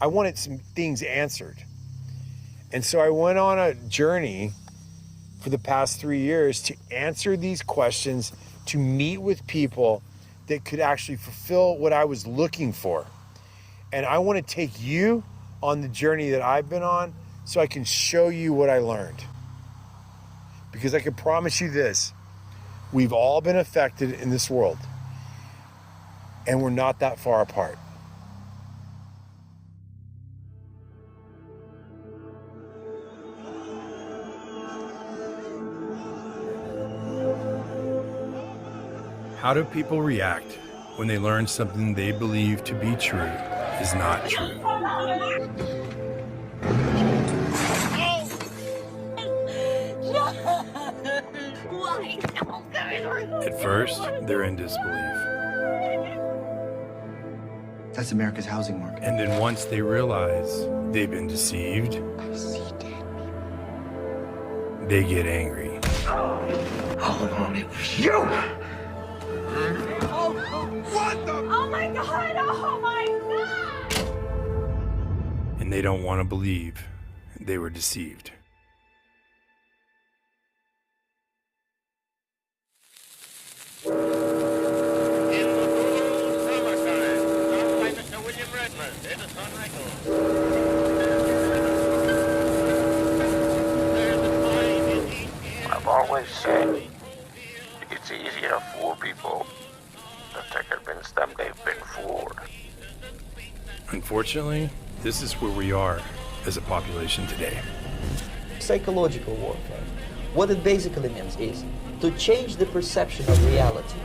I wanted some things answered. And so I went on a journey for the past 3 years to answer these questions, to meet with people that could actually fulfill what I was looking for. And I want to take you on the journey that I've been on so I can show you what I learned. Because I can promise you this, we've all been affected in this world, and we're not that far apart. How do people react when they learn something they believe to be true is not true? At first, they're in disbelief. That's America's housing market. And then once they realize they've been deceived, they get angry. Oh, it was you! What the? Oh my God! Oh my God! And they don't want to believe they were deceived. I've always said it's easier to fool people than to convince them they've been fooled. Unfortunately, this is where we are as a population today. Psychological warfare. What it basically means is to change the perception of reality.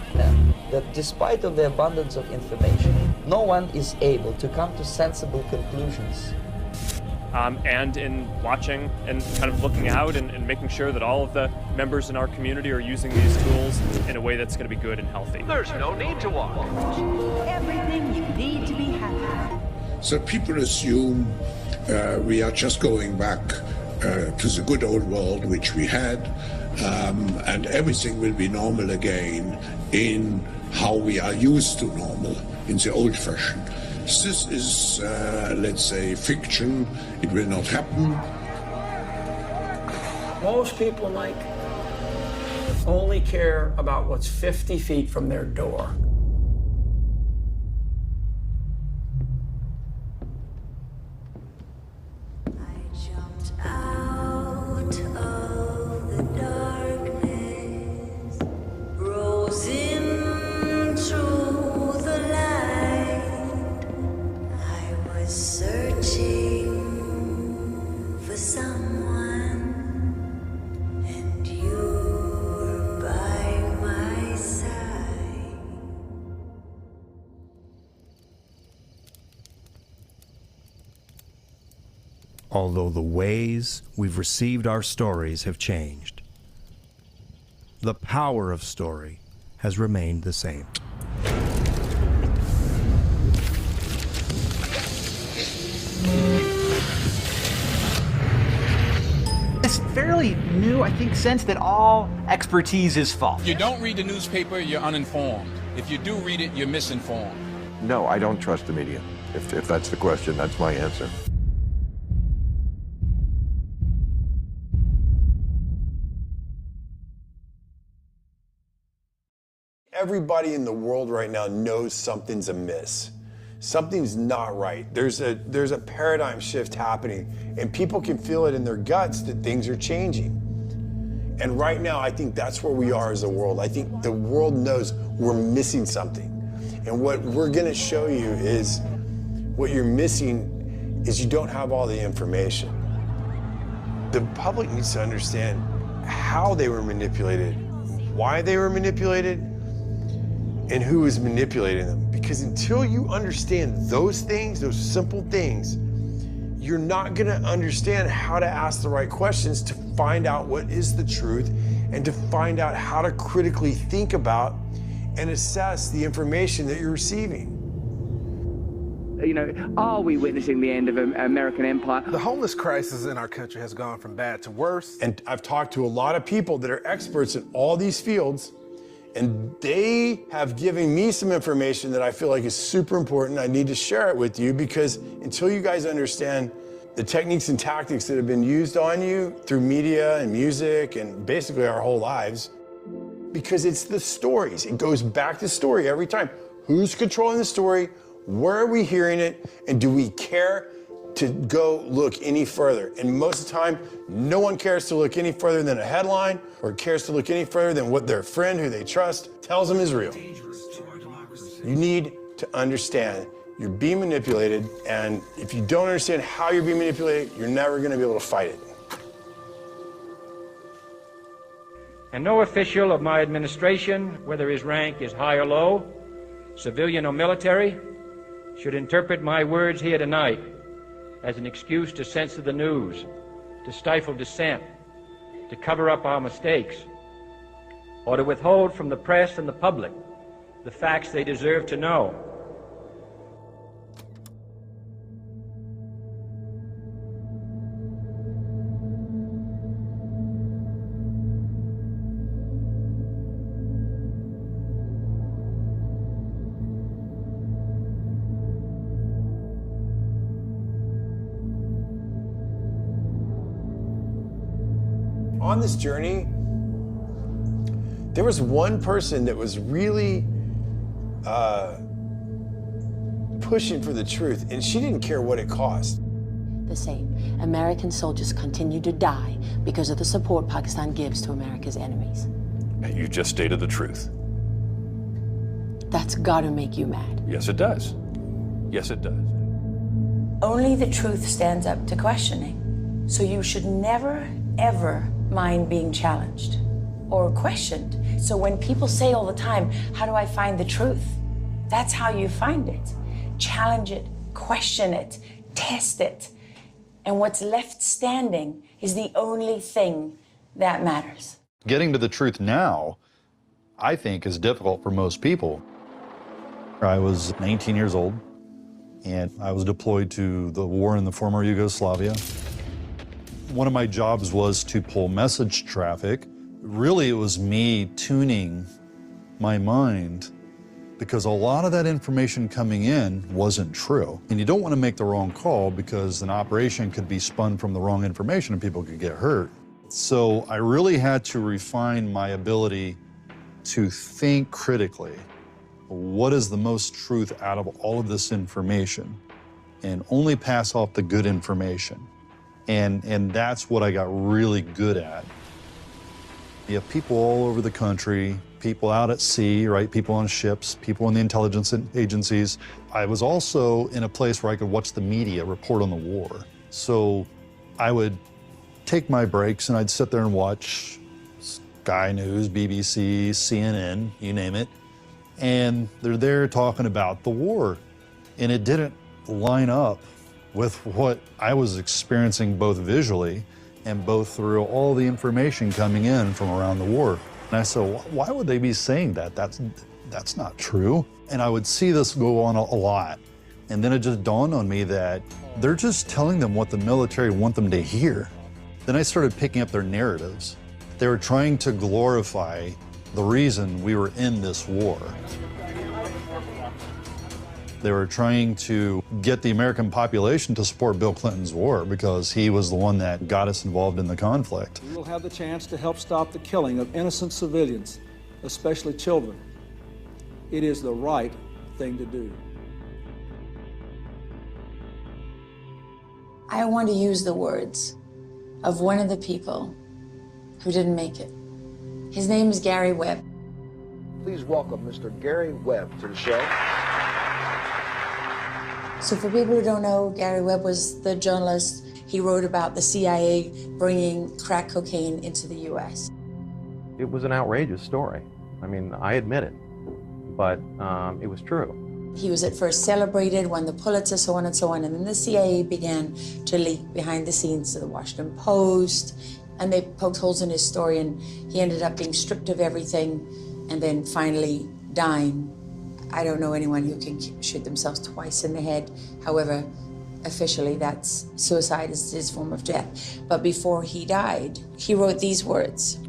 That despite of the abundance of information, no one is able to come to sensible conclusions. And in watching and kind of looking out and making sure that all of the members in our community are using these tools in a way that's going to be good and healthy. There's no need to walk. Everything you need to be happy. So people assume we are just going back to the good old world which we had, and everything will be normal again in how we are used to normal, in the old fashion. This is, let's say, fiction. It will not happen. Most people, Mike, only care about what's 50 feet from their door. Although the ways we've received our stories have changed, the power of story has remained the same. This fairly new, I think, sense that all expertise is false. If you don't read the newspaper, you're uninformed. If you do read it, you're misinformed. No, I don't trust the media. If that's the question, that's my answer. Everybody in the world right now knows something's amiss. Something's not right. There's a paradigm shift happening, and people can feel it in their guts that things are changing. And right now, I think that's where we are as a world. I think the world knows we're missing something. And what we're gonna show you is what you're missing is you don't have all the information. The public needs to understand how they were manipulated, why they were manipulated, and who is manipulating them. Because until you understand those things, those simple things, you're not gonna understand how to ask the right questions to find out what is the truth and to find out how to critically think about and assess the information that you're receiving. You know, are we witnessing the end of American empire? The homeless crisis in our country has gone from bad to worse. And I've talked to a lot of people that are experts in all these fields, And they have given me some information that I feel like is super important. I need to share it with you because until you guys understand the techniques and tactics that have been used on you through media and music and basically our whole lives, because it's the stories. It goes back to story every time. Who's controlling the story? Where are we hearing it? And do we care to go look any further? And most of the time, no one cares to look any further than a headline or cares to look any further than what their friend who they trust tells them is real. You need to understand you're being manipulated, and if you don't understand how you're being manipulated, you're never gonna be able to fight it. And no official of my administration, whether his rank is high or low, civilian or military, should interpret my words here tonight as an excuse to censor the news, to stifle dissent, to cover up our mistakes, or to withhold from the press and the public the facts they deserve to know. On this journey, there was one person that was really pushing for the truth, and she didn't care what it cost. The same. American soldiers continue to die because of the support Pakistan gives to America's enemies. And you just stated the truth. That's gotta make you mad. Yes, it does. Yes, it does. Only the truth stands up to questioning. So you should never, ever mind being challenged or questioned. So when people say all the time, how do I find the truth? That's how you find it. Challenge it, question it, test it. And what's left standing is the only thing that matters. Getting to the truth now, I think, is difficult for most people. I was 19 years old, and I was deployed to the war in the former Yugoslavia. One of my jobs was to pull message traffic. Really, it was me tuning my mind because a lot of that information coming in wasn't true. And you don't want to make the wrong call because an operation could be spun from the wrong information and people could get hurt. So I really had to refine my ability to think critically. What is the most truth out of all of this information? And only pass off the good information. And that's what I got really good at. You have people all over the country, people out at sea, right? People on ships, people in the intelligence agencies. I was also in a place where I could watch the media report on the war. So I would take my breaks and I'd sit there and watch Sky News, BBC, CNN, you name it. And they're there talking about the war. And it didn't line up with what I was experiencing both visually and both through all the information coming in from around the war. And I said, why would they be saying that? That's not true. And I would see this go on a lot. And then it just dawned on me that they're just telling them what the military want them to hear. Then I started picking up their narratives. They were trying to glorify the reason we were in this war. They were trying to get the American population to support Bill Clinton's war because he was the one that got us involved in the conflict. We will have the chance to help stop the killing of innocent civilians, especially children. It is the right thing to do. I want to use the words of one of the people who didn't make it. His name is Gary Webb. Please welcome Mr. Gary Webb to the show. So for people who don't know, Gary Webb was the journalist. He wrote about the CIA bringing crack cocaine into the U.S. It was an outrageous story. I mean, I admit it, but it was true. He was at first celebrated, won the Pulitzer, so on and so on, and then the CIA began to leak behind the scenes to the Washington Post, and they poked holes in his story, and he ended up being stripped of everything, and then finally dying. I don't know anyone who can shoot themselves twice in the head. However, officially, that's suicide is his form of death. But before he died, he wrote these words.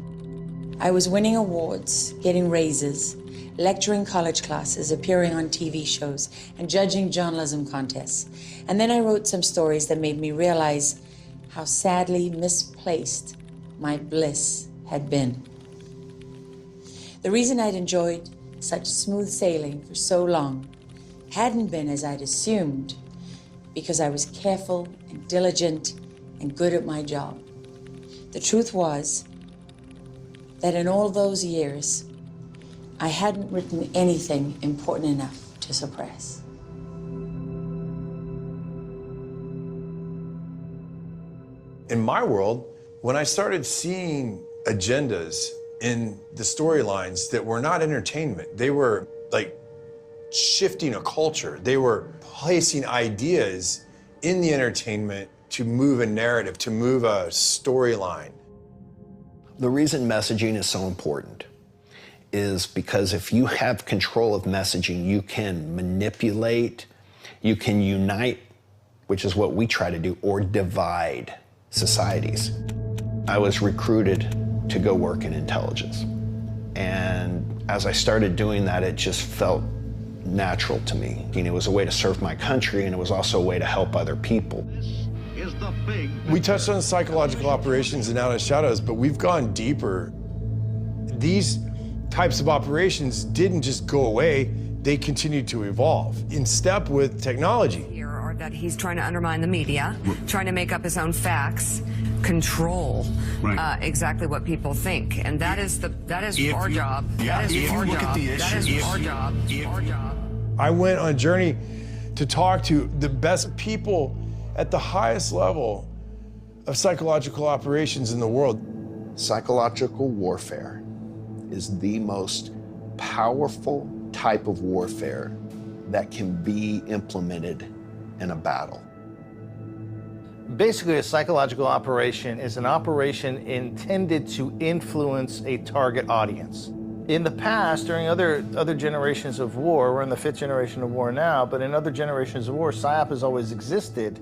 I was winning awards, getting raises, lecturing college classes, appearing on TV shows, and judging journalism contests. And then I wrote some stories that made me realize how sadly misplaced my bliss had been. The reason I'd enjoyed such smooth sailing for so long hadn't been as I'd assumed, because I was careful and diligent and good at my job. The truth was that in all those years, I hadn't written anything important enough to suppress. In my world, when I started seeing agendas in the storylines that were not entertainment, they were like shifting a culture. They were placing ideas in the entertainment to move a narrative, to move a storyline. The reason messaging is so important is because if you have control of messaging, you can manipulate, you can unite, which is what we try to do, or divide societies. I was recruited to go work in intelligence. And as I started doing that, it just felt natural to me. It was a way to serve my country, and it was also a way to help other people. We touched on psychological operations and Out of Shadows, but we've gone deeper. These types of operations didn't just go away, they continued to evolve in step with technology. Or that he's trying to undermine the media, trying to make up his own facts, control exactly what people think. And that is our job. That is our job. That is our job. Our job. I went on a journey to talk to the best people at the highest level of psychological operations in the world. Psychological warfare is the most powerful type of warfare that can be implemented in a battle. Basically, a psychological operation is an operation intended to influence a target audience. In the past, during other generations of war, we're in the 5th generation of war now, but in other generations of war, PSYOP has always existed.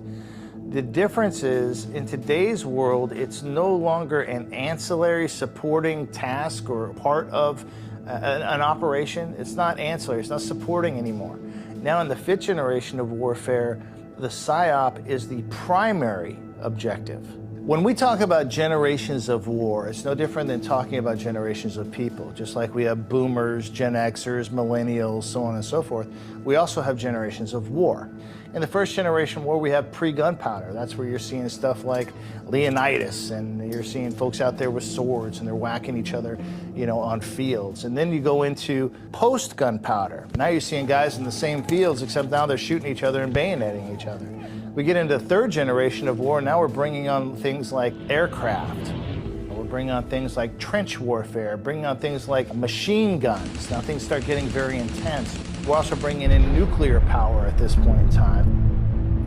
The difference is, in today's world, it's no longer an ancillary supporting task or part of an operation. It's not ancillary, it's not supporting anymore. Now in the 5th generation of warfare, the PSYOP is the primary objective. When we talk about generations of war, it's no different than talking about generations of people. Just like we have boomers, Gen Xers, millennials, so on and so forth, we also have generations of war. In the first generation war, we have pre-gunpowder. That's where you're seeing stuff like Leonidas, and you're seeing folks out there with swords, and they're whacking each other, on fields. And then you go into post-gunpowder. Now you're seeing guys in the same fields, except now they're shooting each other and bayoneting each other. We get into the 3rd generation of war, now we're bringing on things like aircraft. We're bringing on things like trench warfare, bringing on things like machine guns. Now things start getting very intense. We're also bringing in nuclear power at this point in time.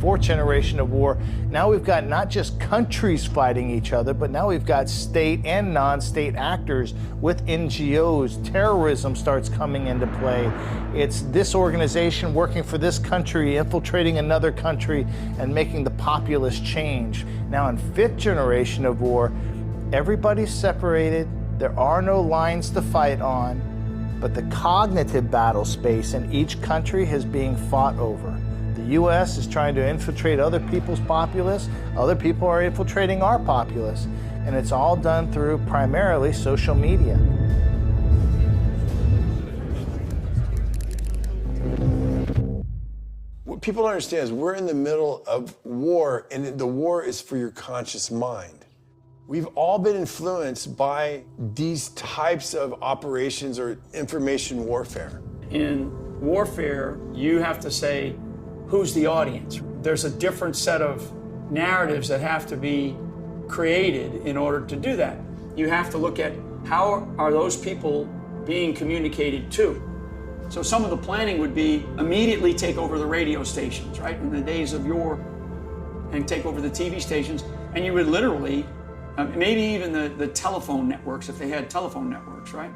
4th generation of war, now we've got not just countries fighting each other, but now we've got state and non-state actors with NGOs. Terrorism starts coming into play. It's this organization working for this country, infiltrating another country, and making the populace change. Now in 5th generation of war, everybody's separated. There are no lines to fight on, but the cognitive battle space in each country is being fought over. The U.S. is trying to infiltrate other people's populace. Other people are infiltrating our populace. And it's all done through primarily social media. What people don't understand is we're in the middle of war, and the war is for your conscious mind. We've all been influenced by these types of operations or information warfare. In warfare, you have to say, who's the audience? There's a different set of narratives that have to be created in order to do that. You have to look at how are those people being communicated to. So some of the planning would be immediately take over the radio stations, right? In the days of yore, and take over the TV stations, and you would literally, maybe even the telephone networks, if they had telephone networks, right?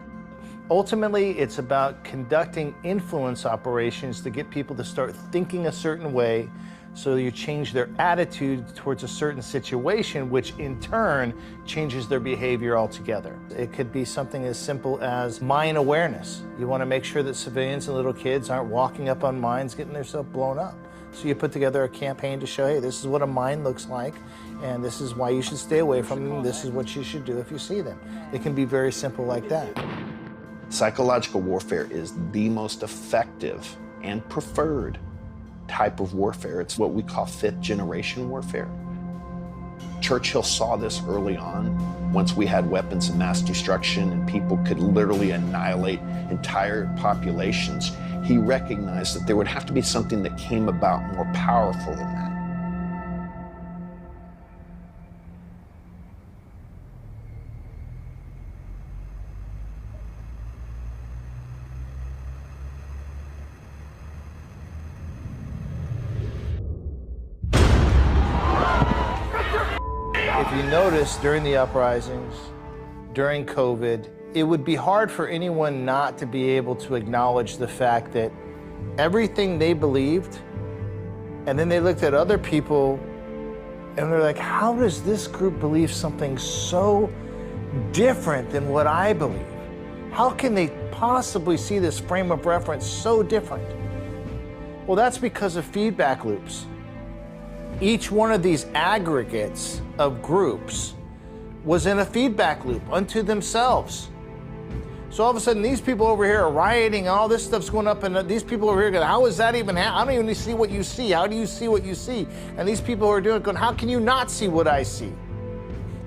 Ultimately, it's about conducting influence operations to get people to start thinking a certain way, So you change their attitude towards a certain situation, which in turn changes their behavior altogether. It could be something as simple as mine awareness. You want to make sure that civilians and little kids aren't walking up on mines getting themselves blown up. So you put together a campaign to show, hey, this is what a mine looks like, and this is why you should stay away from them. This is what you should do if you see them. It can be very simple like that. Psychological warfare is the most effective and preferred type of warfare. It's what we call fifth-generation warfare. Churchill saw this early on. Once we had weapons of mass destruction and people could literally annihilate entire populations, he recognized that there would have to be something that came about more powerful than that. If you notice, during the uprisings, during COVID, it would be hard for anyone not to be able to acknowledge the fact that everything they believed, and then they looked at other people and they're like, how does this group believe something so different than what I believe? How can they possibly see this frame of reference so different? Well, that's because of feedback loops. Each one of these aggregates of groups was in a feedback loop unto themselves. So all of a sudden, these people over here are rioting, and all this stuff's going up, and these people over here go, how is that even happening? I don't even see what you see. How do you see what you see? And these people who are doing it going, how can you not see what I see?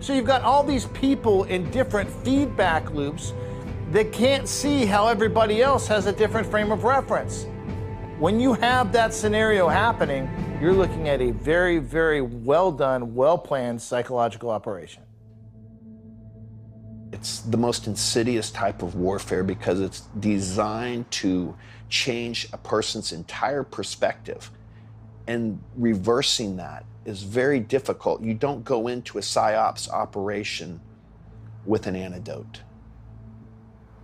So you've got all these people in different feedback loops that can't see how everybody else has a different frame of reference. When you have that scenario happening, you're looking at a very, very well done, well-planned psychological operation. It's the most insidious type of warfare because it's designed to change a person's entire perspective. And reversing that is very difficult. You don't go into a PSYOPs operation with an antidote.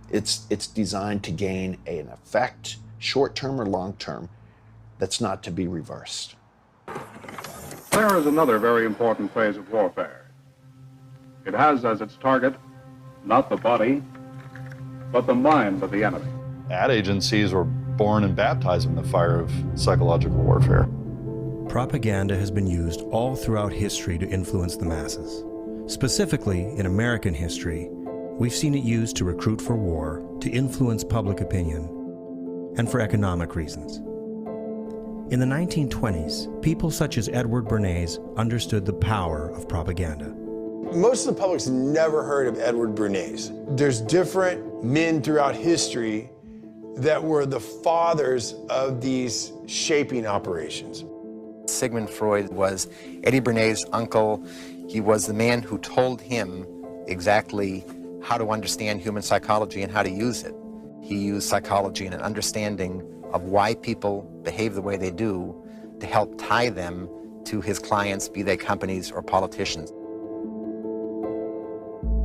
It's designed to gain an effect, short-term or long-term, that's not to be reversed. There is another very important phase of warfare. It has as its target not the body, but the mind of the enemy. Ad agencies were born and baptized in the fire of psychological warfare. Propaganda has been used all throughout history to influence the masses. Specifically, in American history, we've seen it used to recruit for war, to influence public opinion, and for economic reasons. In the 1920s, people such as Edward Bernays understood the power of propaganda. Most of the public's never heard of Edward Bernays. There's different men throughout history that were the fathers of these shaping operations. Sigmund Freud was Eddie Bernays' uncle. He was the man who told him exactly how to understand human psychology and how to use it. He used psychology and an understanding of why people behave the way they do to help tie them to his clients, be they companies or politicians.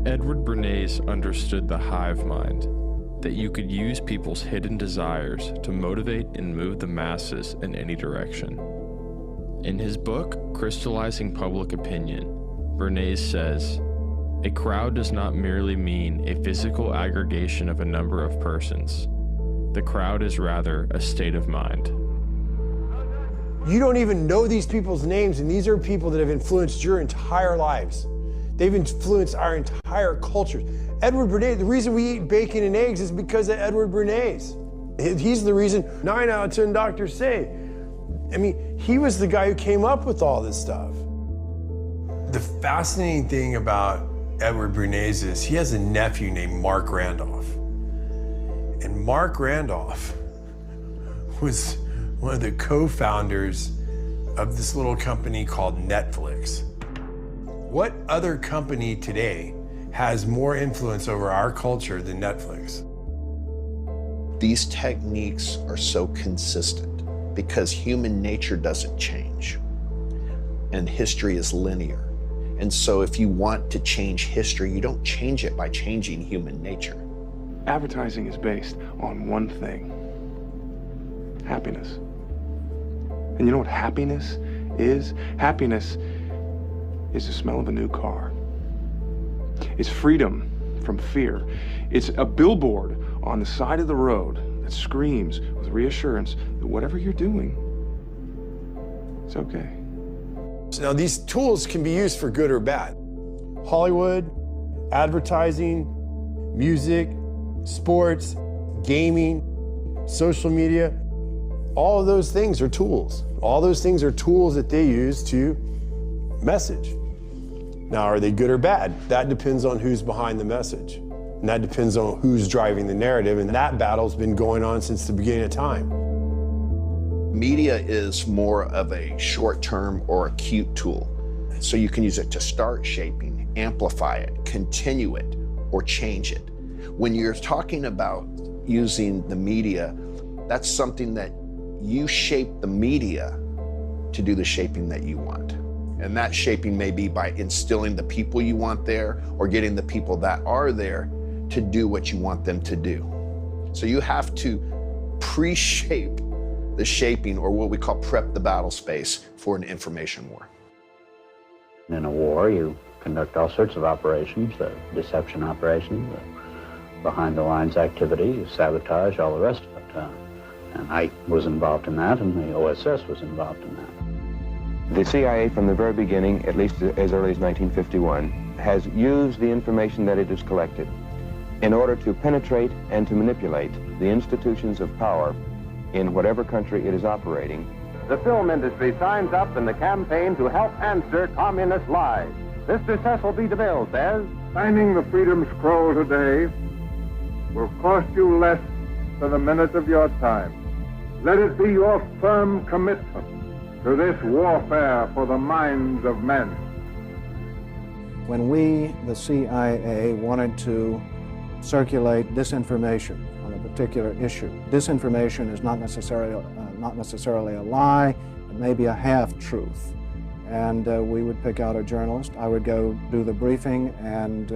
Edward Bernays understood the hive mind, that you could use people's hidden desires to motivate and move the masses in any direction. In his book, Crystallizing Public Opinion, Bernays says, "A crowd does not merely mean a physical aggregation of a number of persons. The crowd is rather a state of mind." You don't even know these people's names, and these are people that have influenced your entire lives. They've influenced our entire cultures. Edward Bernays, the reason we eat bacon and eggs is because of Edward Bernays. He's the reason 9 out of 10 doctors say. I mean, he was the guy who came up with all this stuff. The fascinating thing about Edward Bernays is he has a nephew named Mark Randolph. And Mark Randolph was one of the co-founders of this little company called Netflix. What other company today has more influence over our culture than Netflix? These techniques are so consistent because human nature doesn't change and history is linear. And so if you want to change history, you don't change it by changing human nature. Advertising is based on one thing: happiness. And you know what happiness is. Happiness is the smell of a new car. It's freedom from fear. It's a billboard on the side of the road that screams with reassurance that whatever you're doing, it's okay. Now, these tools can be used for good or bad. Hollywood, advertising, music, sports, gaming, social media, all of those things are tools. All those things are tools that they use to message. Now, are they good or bad? That depends on who's behind the message. And that depends on who's driving the narrative. And that battle's been going on since the beginning of time. Media is more of a short-term or acute tool. So you can use it to start shaping, amplify it, continue it, or change it. When you're talking about using the media, that's something that you shape the media to do the shaping that you want. And that shaping may be by instilling the people you want there or getting the people that are there to do what you want them to do. So you have to pre-shape the shaping, or what we call prep the battle space for an information war. In a war, you conduct all sorts of operations, deception operations, behind-the-lines activity, sabotage, all the rest of it. And I was involved in that, and the OSS was involved in that. The CIA, from the very beginning, at least as early as 1951, has used the information that it has collected in order to penetrate and to manipulate the institutions of power in whatever country it is operating. The film industry signs up in the campaign to help answer communist lies. Mr. Cecil B. DeMille says, signing the Freedom Scroll today will cost you less than a minute of your time. Let it be your firm commitment to this warfare for the minds of men. When we, the CIA, wanted to circulate disinformation on a particular issue, disinformation is not necessarily a lie, it may be a half-truth. And we would pick out a journalist. I would go do the briefing and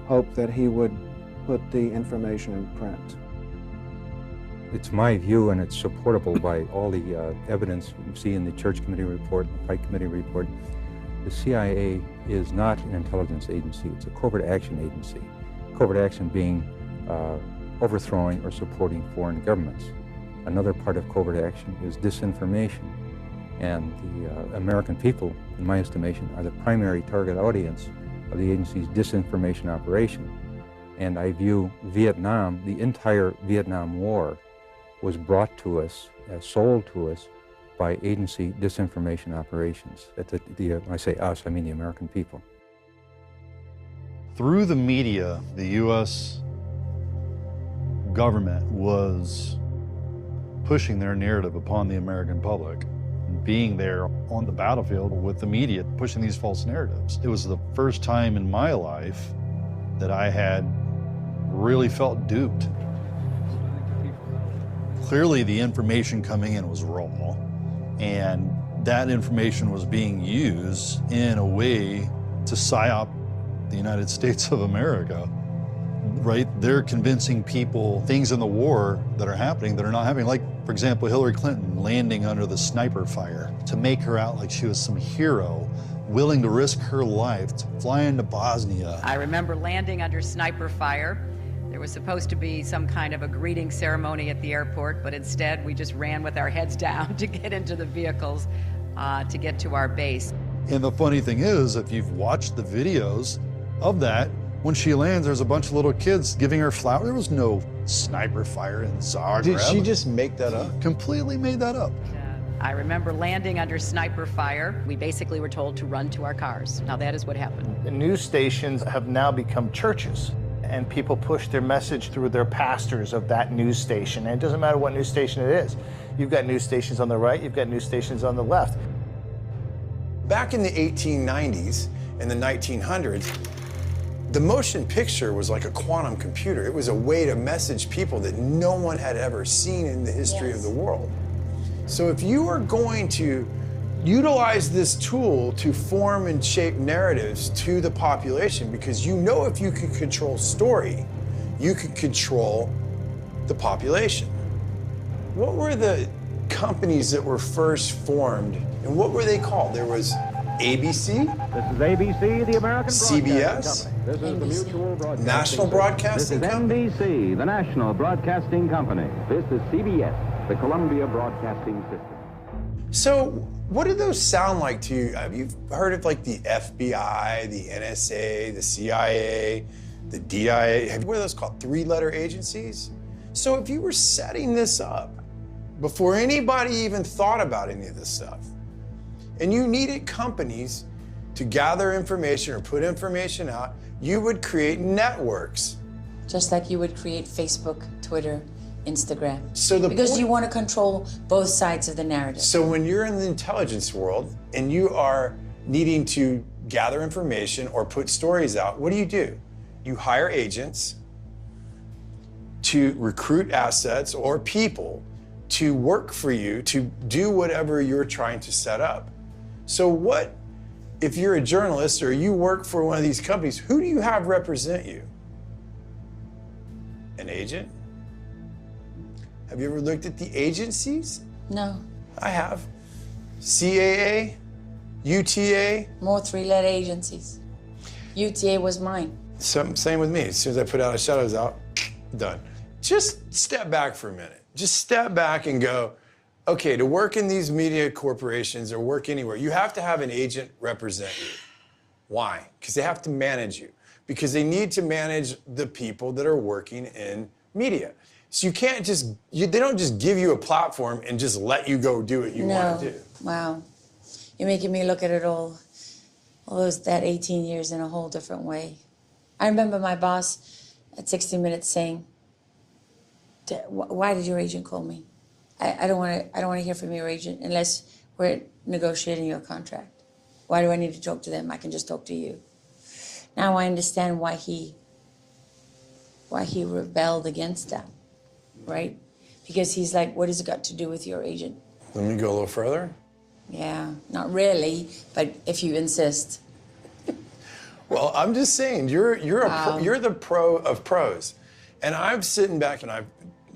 hope that he would put the information in print. It's my view, and it's supportable by all the evidence we see in the Church Committee report, the Pike Committee report. The CIA is not an intelligence agency, it's a covert action agency. Covert action being overthrowing or supporting foreign governments. Another part of covert action is disinformation. And the American people, in my estimation, are the primary target audience of the agency's disinformation operation. And I view Vietnam, the entire Vietnam War, was brought to us, sold to us, by agency disinformation operations. When I say us, I mean the American people. Through the media, the U.S. government was pushing their narrative upon the American public, being there on the battlefield with the media, pushing these false narratives. It was the first time in my life that I had really felt duped. Clearly, the information coming in was raw, and that information was being used in a way to psyop the United States of America, right? They're convincing people things in the war that are happening that are not happening. Like, for example, Hillary Clinton landing under the sniper fire to make her out like she was some hero, willing to risk her life to fly into Bosnia. I remember landing under sniper fire. There was supposed to be some kind of a greeting ceremony at the airport, but instead we just ran with our heads down to get into the vehicles to get to our base. And the funny thing is, if you've watched the videos of that, when she lands, there's a bunch of little kids giving her flowers. There was no sniper fire in Zagreb. Did she just make that up? Completely made that up. I remember landing under sniper fire. We basically were told to run to our cars. Now that is what happened. The news stations have now become churches, and people push their message through their pastors of that news station. And it doesn't matter what news station it is. You've got news stations on the right, you've got news stations on the left. Back in the 1890s and the 1900s, the motion picture was like a quantum computer. It was a way to message people that no one had ever seen in the history of the world. So if you are going to utilize this tool to form and shape narratives to the population, because you know if you can control story, you can control the population. What were the companies that were first formed And what were they called? There was ABC. This is ABC, the American CBS. Broadcasting Company. This is the Mutual Broadcasting National Broadcasting Company. This is NBC, the National Broadcasting Company. This is CBS, the Columbia Broadcasting System. So what do those sound like to you? Have you heard of like the FBI, the NSA, the CIA, the DIA? What are those called? Three-letter agencies? So if you were setting this up before anybody even thought about any of this stuff, and you needed companies to gather information or put information out, you would create networks. Just like you would create Facebook, Twitter, Instagram. So because you want to control both sides of the narrative. So when you're in the intelligence world and you are needing to gather information or put stories out, what do? You hire agents to recruit assets or people to work for you to do whatever you're trying to set up. So what, if you're a journalist or you work for one of these companies, who do you have represent you? An agent? Have you ever looked at the agencies? No. I have. CAA, UTA. More three-letter agencies. UTA was mine. Same with me. As soon as I put Out of Shadows out, done. Just step back for a minute. Just step back and go, okay, to work in these media corporations or work anywhere, you have to have an agent represent you. Why? Because they have to manage you. Because they need to manage the people that are working in media. So you can't just, they don't just give you a platform and just let you go do what you want to do. Wow. You're making me look at it all that 18 years in a whole different way. I remember my boss at 60 Minutes saying, why did your agent call me? I don't want to hear from your agent unless we're negotiating your contract. Why do I need to talk to them? I can just talk to you. Now I understand why he rebelled against that, right? Because he's like, what has it got to do with your agent? Let me go a little further. Yeah, not really, but if you insist. Well, I'm just saying, you're the pro of pros. And I'm sitting back and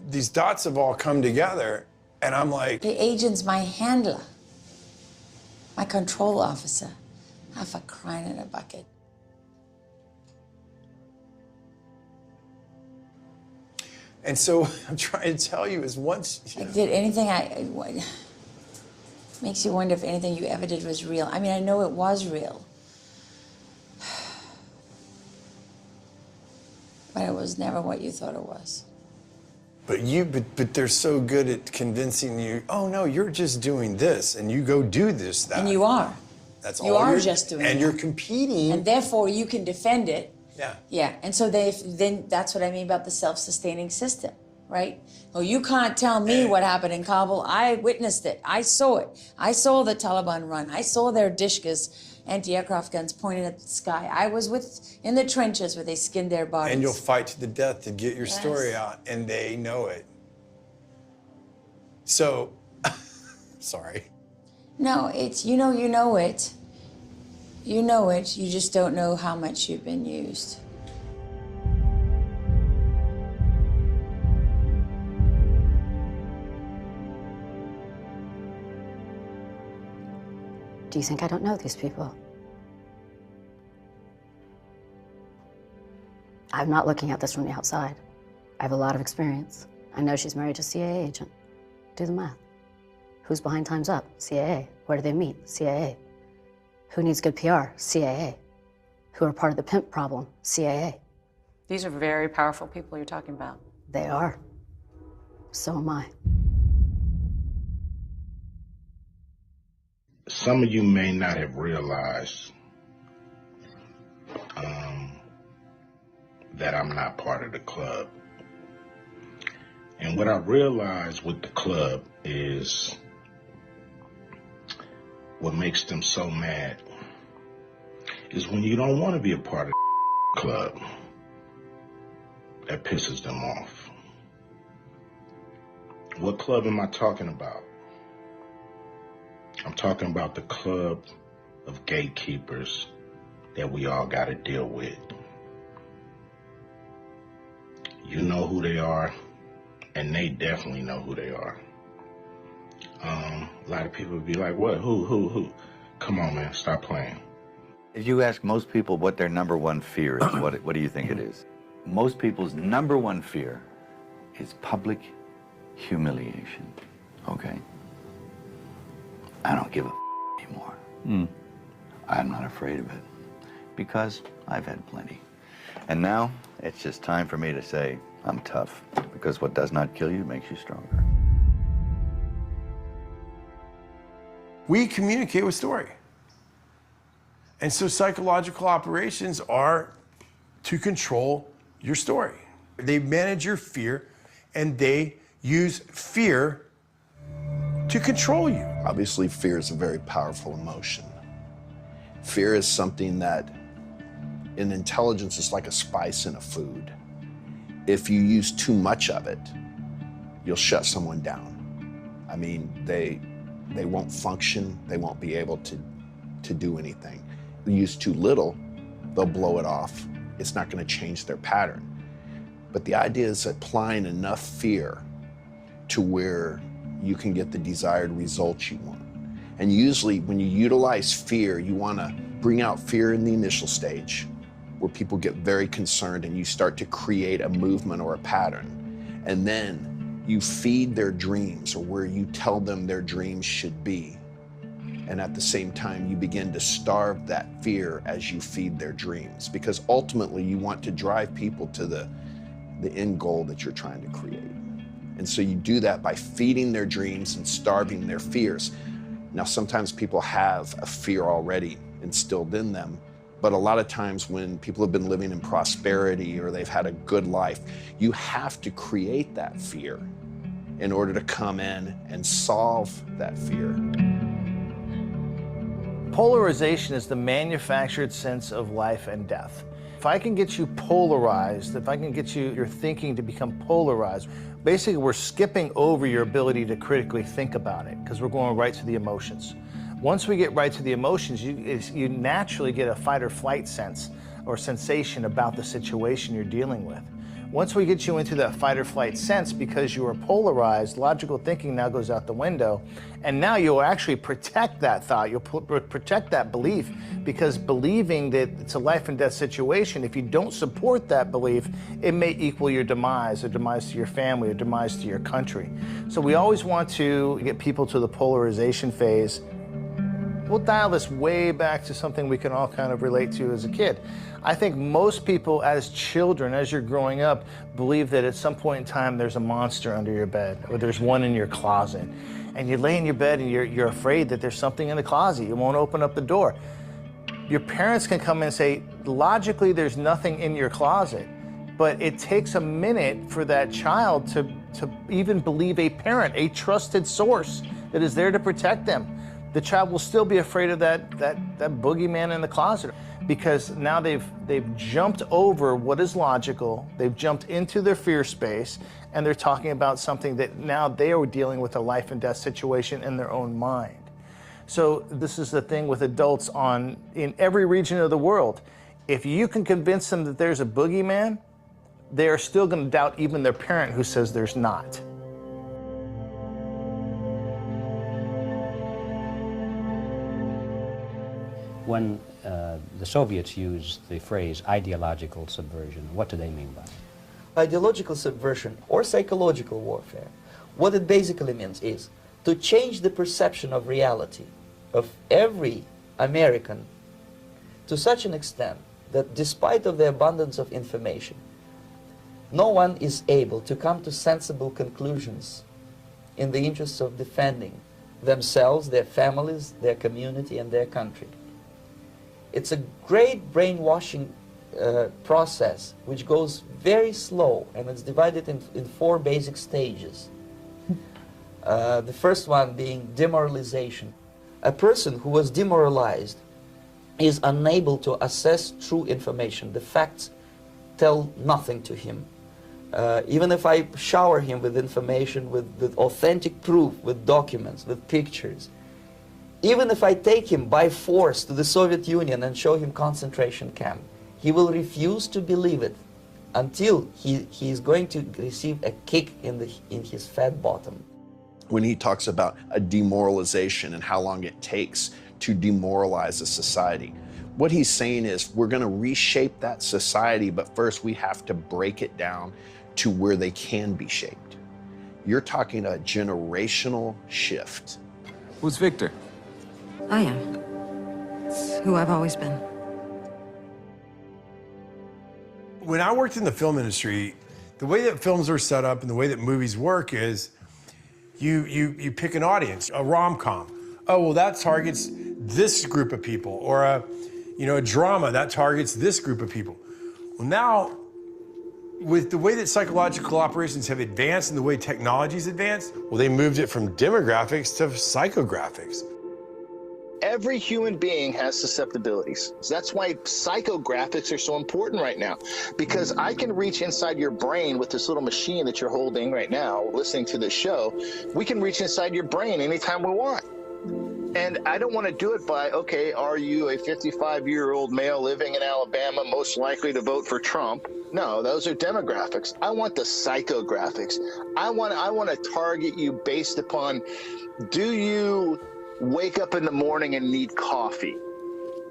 these dots have all come together and I'm like. The agent's my handler, my control officer. Not for crying in a bucket. And so I'm trying to tell you is once. Did anything makes you wonder if anything you ever did was real. I mean, I know it was real. But it was never what you thought it was. But they're so good at convincing you, oh no, you're just doing this and you go do this, that. And you are. That's all you are just doing and that. You're competing. And therefore you can defend it. Yeah. Yeah. And so then that's what I mean about the self-sustaining system, right? Well, you can't tell me what happened in Kabul. I witnessed it. I saw it. I saw the Taliban run. I saw their Dishkas, anti-aircraft guns pointed at the sky. I was in the trenches where they skinned their bodies. And you'll fight to the death to get your story out, and they know it. So, sorry. No, it's, you know it. You know it, you just don't know how much you've been used. Do you think I don't know these people? I'm not looking at this from the outside. I have a lot of experience. I know she's married to a CIA agent. Do the math. Who's behind Time's Up? CIA. Where do they meet? CIA. Who needs good PR? CIA. Who are part of the pimp problem? CIA. These are very powerful people you're talking about. They are. So am I. Some of you may not have realized that I'm not part of the club. And what I realized with the club is what makes them so mad is when you don't want to be a part of the club. That pisses them off. What club am I talking about? I'm talking about the club of gatekeepers that we all got to deal with. You know who they are, and they definitely know who they are. A lot of people would be like, what, who? Come on, man, stop playing. If you ask most people what their number one fear is, what do you think it is? Most people's number one fear is public humiliation, okay? I don't give a anymore. I'm not afraid of it because I've had plenty. And now it's just time for me to say I'm tough, because what does not kill you makes you stronger. We communicate with story. And so psychological operations are to control your story. They manage your fear, and they use fear to control you. Obviously, fear is a very powerful emotion. Fear is something that in intelligence is like a spice in a food. If you use too much of it, you'll shut someone down. I mean, they won't function, they won't be able to do anything. You use too little, they'll blow it off. It's not going to change their pattern. But the idea is applying enough fear to where you can get the desired results you want. And usually when you utilize fear, you want to bring out fear in the initial stage where people get very concerned and you start to create a movement or a pattern. And then you feed their dreams, or where you tell them their dreams should be. And at the same time, you begin to starve that fear as you feed their dreams, because ultimately you want to drive people to the end goal that you're trying to create. And so you do that by feeding their dreams and starving their fears. Now, sometimes people have a fear already instilled in them, but a lot of times when people have been living in prosperity or they've had a good life, you have to create that fear in order to come in and solve that fear. Polarization is the manufactured sense of life and death. If I can get you polarized, if I can get your thinking to become polarized, basically we're skipping over your ability to critically think about it, because we're going right to the emotions. Once we get right to the emotions, you naturally get a fight or flight sense or sensation about the situation you're dealing with. Once we get you into that fight or flight sense, because you are polarized, logical thinking now goes out the window, and now you'll actually protect that thought, you'll protect that belief, because believing that it's a life and death situation, if you don't support that belief, it may equal your demise, or demise to your family, or demise to your country. So we always want to get people to the polarization phase. We'll dial this way back to something we can all kind of relate to as a kid. I think most people as children, as you're growing up, believe that at some point in time there's a monster under your bed, or there's one in your closet. And you lay in your bed and you're afraid that there's something in the closet. You won't open up the door. Your parents can come in and say, logically there's nothing in your closet. But it takes a minute for that child to even believe a parent, a trusted source that is there to protect them. The child will still be afraid of that boogeyman in the closet, because now they've jumped over what is logical, they've jumped into their fear space, and they're talking about something that now they are dealing with a life and death situation in their own mind. So this is the thing with adults in every region of the world. If you can convince them that there's a boogeyman, they are still going to doubt even their parent who says there's not. When the Soviets used the phrase ideological subversion, what do they mean by it? Ideological subversion or psychological warfare, what it basically means is to change the perception of reality of every American to such an extent that despite of the abundance of information, no one is able to come to sensible conclusions in the interests of defending themselves, their families, their community, and their country. It's a great brainwashing process which goes very slow, and it's divided in 4 basic stages. The first one being demoralization. A person who was demoralized is unable to assess true information. The facts tell nothing to him. Even if I shower him with information, with authentic proof, with documents, with pictures, even if I take him by force to the Soviet Union and show him concentration camp, he will refuse to believe it until he is going to receive a kick in his fat bottom. when he talks about a demoralization and how long it takes to demoralize a society. What he's saying is we're going to reshape that society, but first we have to break it down to where they can be shaped. You're talking a generational shift. Who's Victor? I am. It's who I've always been. When I worked in the film industry, the way that films are set up and the way that movies work is you pick an audience, a rom-com. Oh, well, that targets this group of people, or a drama that targets this group of people. Well, now, with the way that psychological operations have advanced and the way technology's advanced, well, they moved it from demographics to psychographics. Every human being has susceptibilities. So that's why psychographics are so important right now, because I can reach inside your brain with this little machine that you're holding right now, listening to this show. We can reach inside your brain anytime we want. And I don't want to do it by, okay, are you a 55-year-old male living in Alabama most likely to vote for Trump? No, those are demographics. I want the psychographics. I want to target you based upon, do you wake up in the morning and need coffee?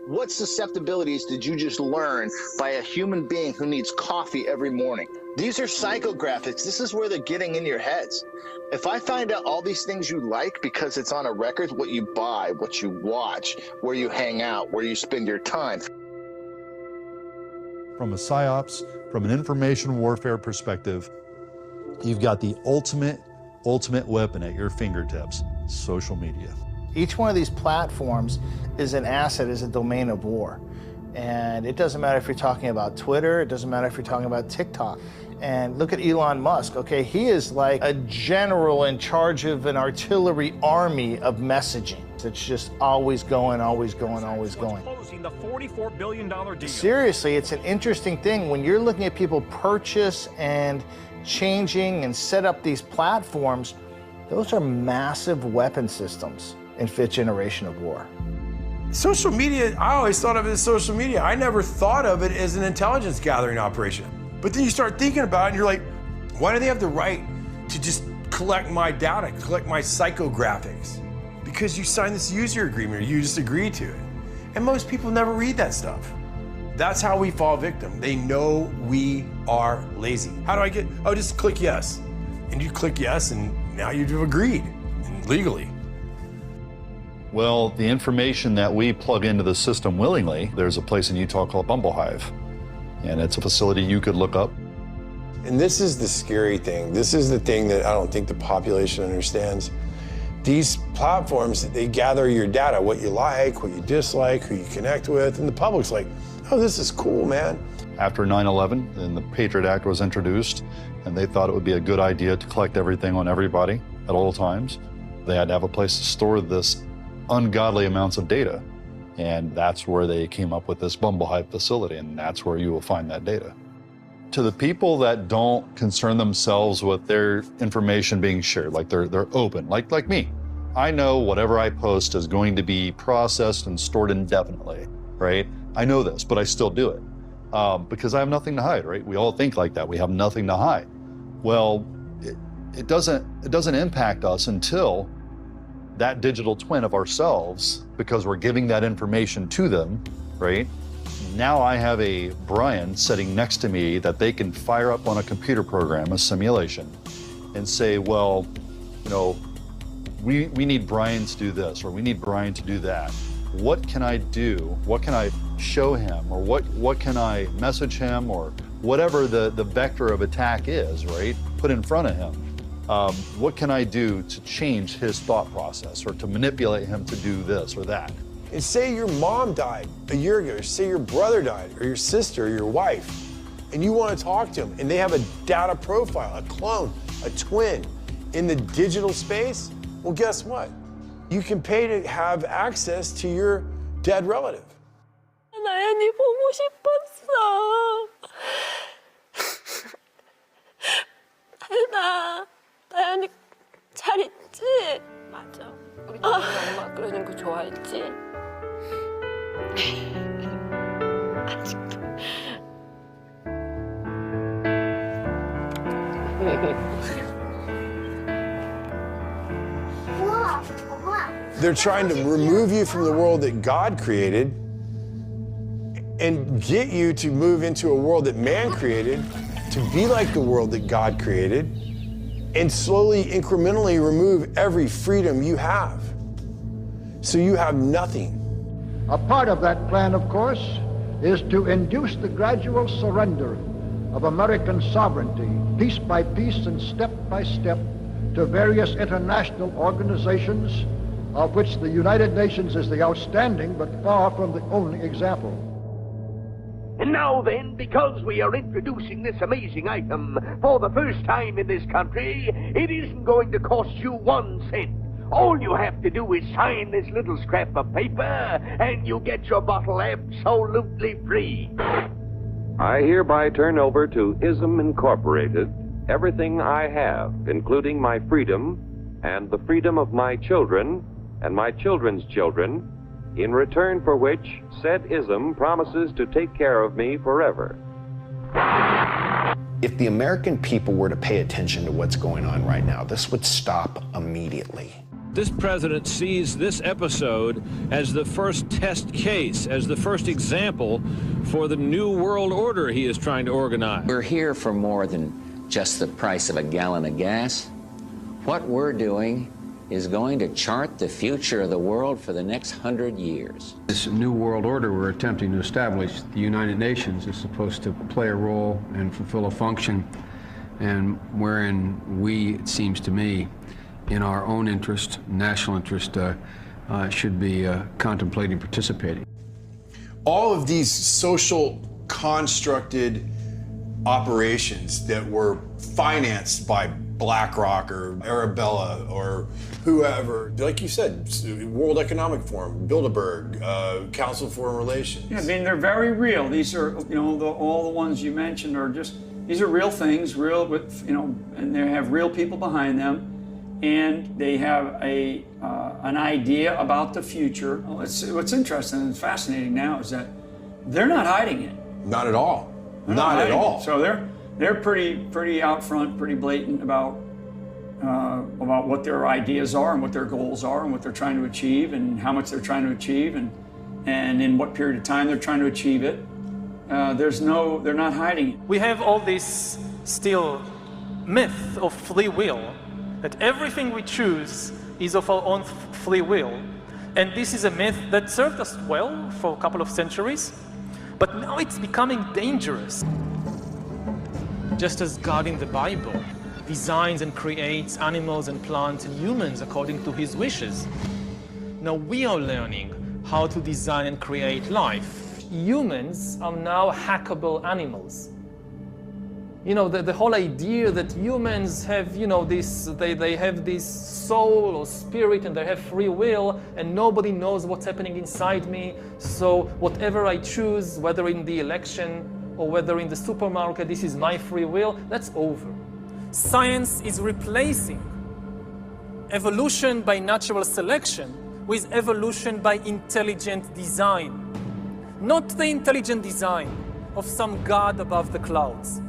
What susceptibilities did you just learn by a human being who needs coffee every morning? These are psychographics. This is where they're getting in your heads. If I find out all these things you like because it's on a record, what you buy, what you watch, where you hang out, where you spend your time. From a psyops, from an information warfare perspective, you've got the ultimate weapon at your fingertips, social media. Each one of these platforms is an asset, is a domain of war. And it doesn't matter if you're talking about Twitter, it doesn't matter if you're talking about TikTok. And look at Elon Musk, okay? He is like a general in charge of an artillery army of messaging. It's just always going, always going, always going. Closing the $44 billion deal. Seriously, it's an interesting thing when you're looking at people purchase and changing and set up these platforms. Those are massive weapon systems in fifth generation of war. Social media, I always thought of it as social media. I never thought of it as an intelligence gathering operation. But then you start thinking about it and you're like, why do they have the right to just collect my data, collect my psychographics? Because you signed this user agreement or you just agreed to it. And most people never read that stuff. That's how we fall victim. They know we are lazy. How do I get, oh, just click yes. And you click yes and now you've agreed legally. Well, the information that we plug into the system willingly, there's a place in Utah called BumbleHive, and it's a facility you could look up. And this is the scary thing. This is the thing that I don't think the population understands. These platforms, they gather your data, what you like, what you dislike, who you connect with, and the public's like, oh, this is cool, man. After 9/11, then the Patriot Act was introduced, and they thought it would be a good idea to collect everything on everybody at all times. They had to have a place to store this ungodly amounts of data. And that's where they came up with this BumbleHive facility, and that's where you will find that data. To the people that don't concern themselves with their information being shared, like they're open, like me. I know whatever I post is going to be processed and stored indefinitely, right? I know this, but I still do it because I have nothing to hide, right? We all think like that. We have nothing to hide. Well, it doesn't impact us until that digital twin of ourselves, because we're giving that information to them, right? Now I have a Brian sitting next to me that they can fire up on a computer program, a simulation, and say, well, you know, we need Brian to do this, or we need Brian to do that. What can I do? What can I show him? Or what can I message him? Or whatever the vector of attack is, right? Put in front of him. What can I do to change his thought process or to manipulate him to do this or that? And say your mom died a year ago, or say your brother died, or your sister, or your wife, and you want to talk to them, and they have a data profile, a clone, a twin in the digital space. Well, guess what? You can pay to have access to your dead relative. 나연이 보고 싶었어. 나연이 잘 있지? 맞아. 우리 엄마 그러는 거 좋아했지? 아직도. They're trying to remove you from the world that God created and get you to move into a world that man created, to be like the world that God created, and slowly, incrementally remove every freedom you have. So you have nothing. A part of that plan, of course, is to induce the gradual surrender of American sovereignty, piece by piece and step by step, to various international organizations, of which the United Nations is the outstanding but far from the only example. And now then, because we are introducing this amazing item for the first time in this country, it isn't going to cost you 1 cent. All you have to do is sign this little scrap of paper, and you get your bottle absolutely free. I hereby turn over to ISM Incorporated everything I have, including my freedom and the freedom of my children and my children's children, in return for which said ISM promises to take care of me forever. If the American people were to pay attention to what's going on right now, this would stop immediately. This president sees this episode as the first test case, as the first example for the new world order he is trying to organize. We're here for more than just the price of a gallon of gas. What we're doing is going to chart the future of the world for the next 100 years. This new world order we're attempting to establish, the United Nations is supposed to play a role and fulfill a function, and wherein we, it seems to me, in our own interest, national interest, should be contemplating participating. All of these social constructed operations that were financed by BlackRock or Arabella or whoever, like you said, World Economic Forum, Bilderberg, Council for Foreign Relations. Yeah, I mean, they're very real. These are, all the ones you mentioned are just, these are real things, real with, and they have real people behind them. And they have an idea about the future. What's interesting and fascinating now is that they're not hiding it. Not at all. Not at all. So they're pretty out front, pretty blatant about what their ideas are and what their goals are and what they're trying to achieve and how much they're trying to achieve and in what period of time they're trying to achieve it. They're not hiding it. We have all this still myth of free will, that everything we choose is of our own free will. And this is a myth that served us well for a couple of centuries, but now it's becoming dangerous. Just as God in the Bible designs and creates animals and plants and humans according to his wishes, now we are learning how to design and create life. Humans are now hackable animals. The whole idea that humans have, they have this soul or spirit and they have free will and nobody knows what's happening inside me. So whatever I choose, whether in the election or whether in the supermarket, this is my free will, that's over. Science is replacing evolution by natural selection with evolution by intelligent design. Not the intelligent design of some God above the clouds,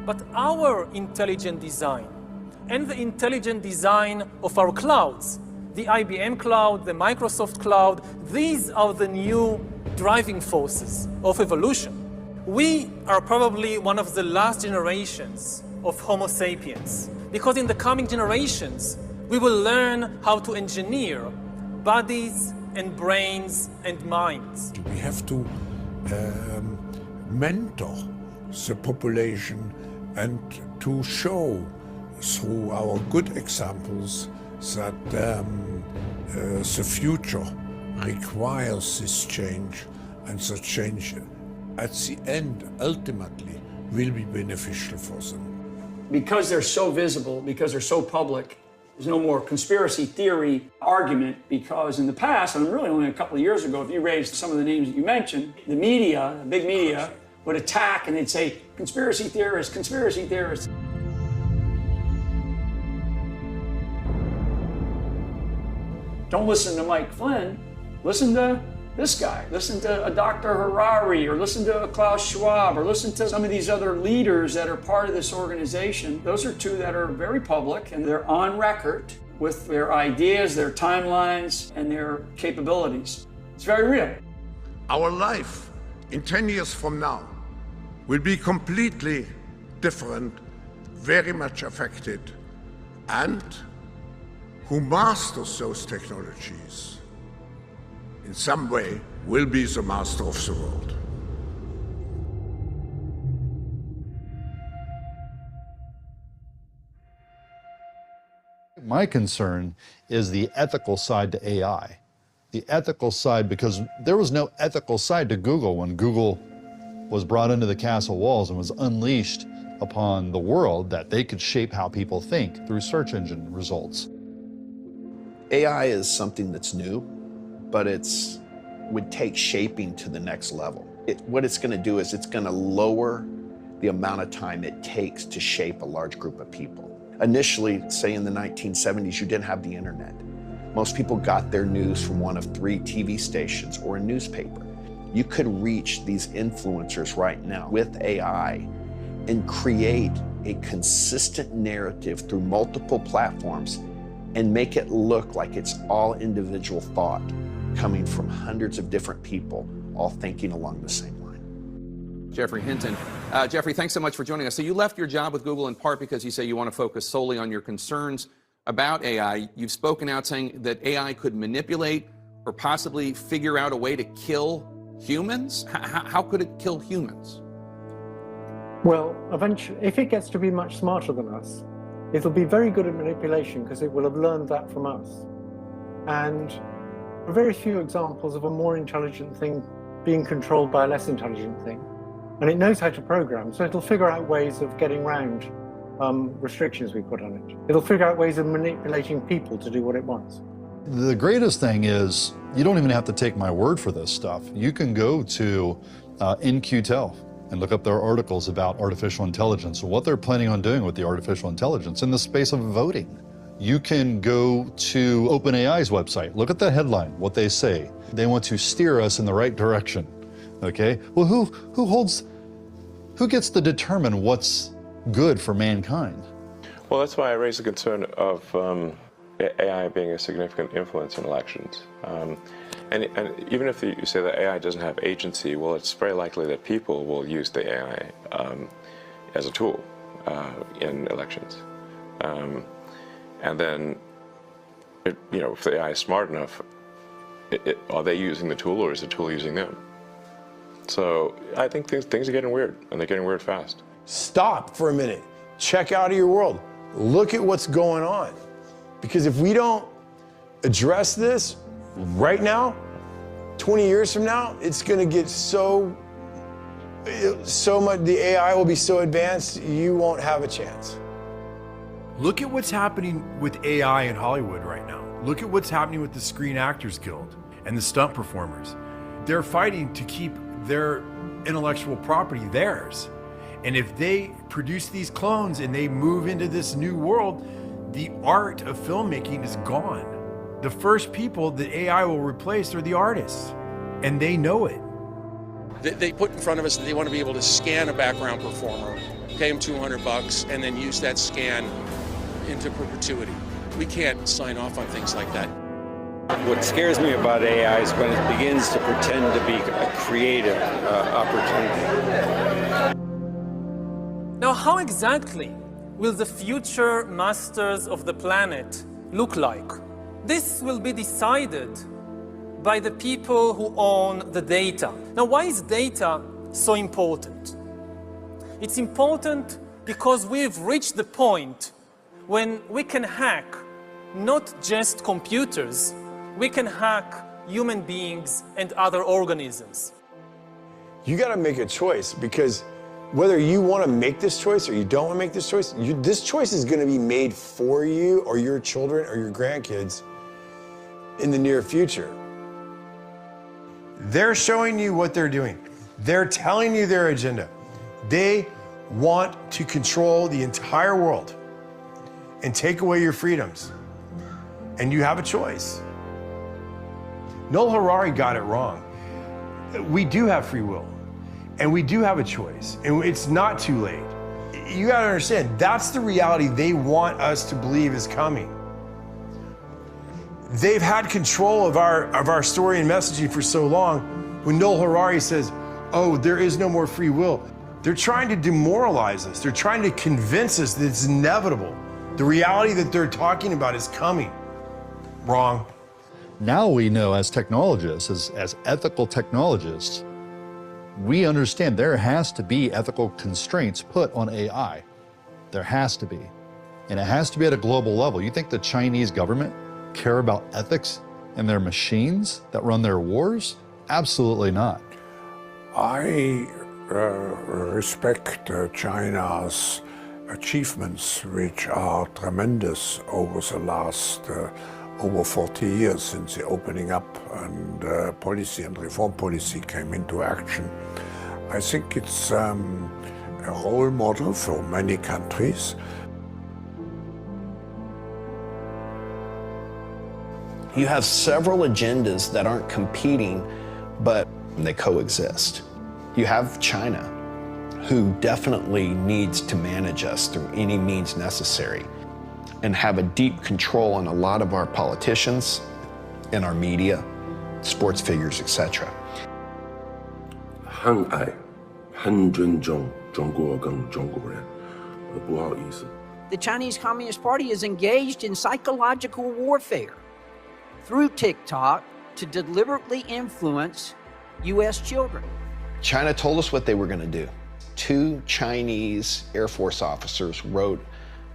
but our intelligent design and the intelligent design of our clouds, the IBM cloud, the Microsoft cloud, these are the new driving forces of evolution. We are probably one of the last generations of Homo sapiens, because in the coming generations, we will learn how to engineer bodies and brains and minds. We have to mentor the population and to show through our good examples that the future requires this change, and the change at the end ultimately will be beneficial for them. Because they're so visible, because they're so public, there's no more conspiracy theory argument, because in the past, and really only a couple of years ago, if you raised some of the names that you mentioned, the media, the big media, would attack and they'd say, conspiracy theorists, conspiracy theorists. Don't listen to Mike Flynn, listen to this guy, listen to a Dr. Harari, or listen to a Klaus Schwab, or listen to some of these other leaders that are part of this organization. Those are two that are very public and they're on record. with their ideas, their timelines, and their capabilities. It's very real. Our life in 10 years from now will be completely different, very much affected, and who masters those technologies in some way will be the master of the world. My concern is the ethical side to AI. The ethical side, because there was no ethical side to Google when Google was brought into the castle walls and was unleashed upon the world, that they could shape how people think through search engine results. AI is something that's new, but would take shaping to the next level. What it's going to do is it's going to lower the amount of time it takes to shape a large group of people. Initially, say in the 1970s, you didn't have the internet. Most people got their news from one of 3 TV stations or a newspaper. You could reach these influencers right now with AI and create a consistent narrative through multiple platforms and make it look like it's all individual thought coming from hundreds of different people, all thinking along the same line. Geoffrey Hinton. Geoffrey, thanks so much for joining us. So you left your job with Google in part because you say you want to focus solely on your concerns about AI. You've spoken out saying that AI could manipulate or possibly figure out a way to kill humans. How could it kill humans? Well, eventually, if it gets to be much smarter than us, it'll be very good at manipulation because it will have learned that from us. And there are very few examples of a more intelligent thing being controlled by a less intelligent thing. And it knows how to program, so it'll figure out ways of getting around restrictions we put on it. It'll figure out ways of manipulating people to do what it wants. The greatest thing is, you don't even have to take my word for this stuff. You can go to In-Q-Tel and look up their articles about artificial intelligence and what they're planning on doing with the artificial intelligence in the space of voting. You can go to OpenAI's website, look at the headline, what they say. They want to steer us in the right direction, okay? Well, who gets to determine what's good for mankind? Well, that's why I raised the concern of AI being a significant influence in elections. And even if you say that AI doesn't have agency, well, it's very likely that people will use the AI as a tool in elections. And then, if the AI is smart enough, are they using the tool or is the tool using them? So I think things are getting weird, and they're getting weird fast. Stop for a minute. Check out of your world. Look at what's going on. Because if we don't address this right now, 20 years from now, it's going to get so much, the AI will be so advanced, you won't have a chance. Look at what's happening with AI in Hollywood right now. Look at what's happening with the Screen Actors Guild and the stunt performers. They're fighting to keep their intellectual property theirs. And if they produce these clones and they move into this new world, the art of filmmaking is gone. The first people that AI will replace are the artists, and they know it. They put in front of us that they want to be able to scan a background performer, pay them $200, and then use that scan into perpetuity. We can't sign off on things like that. What scares me about AI is when it begins to pretend to be a creative opportunity. Now, how exactly will the future masters of the planet look like? This will be decided by the people who own the data. Now, why is data so important? It's important because we've reached the point when we can hack not just computers, we can hack human beings and other organisms. You got to make a choice, because whether you want to make this choice or you don't want to make this choice, this choice is going to be made for you or your children or your grandkids in the near future. They're showing you what they're doing. They're telling you their agenda. They want to control the entire world and take away your freedoms. And you have a choice. Noel Harari got it wrong. We do have free will, and we do have a choice, and it's not too late. You gotta understand, that's the reality they want us to believe is coming. They've had control of our story and messaging for so long. When Noel Harari says, oh, there is no more free will, they're trying to demoralize us. They're trying to convince us that it's inevitable. The reality that they're talking about is coming. Wrong. Now we know as technologists, as ethical technologists, we understand there has to be ethical constraints put on AI. There has to be. And it has to be at a global level. You think the Chinese government care about ethics in their machines that run their wars? Absolutely not. I respect China's achievements, which are tremendous over the last over 40 years since the opening up and policy and reform policy came into action. I think it's a role model for many countries. You have several agendas that aren't competing, but they coexist. You have China, who definitely needs to manage us through any means necessary and have a deep control on a lot of our politicians and our media, sports figures, etc. 很爱、很尊重中国跟中国人，不好意思。 The Chinese Communist Party is engaged in psychological warfare through TikTok to deliberately influence U.S. children. China told us what they were going to do. 2 Chinese Air Force officers wrote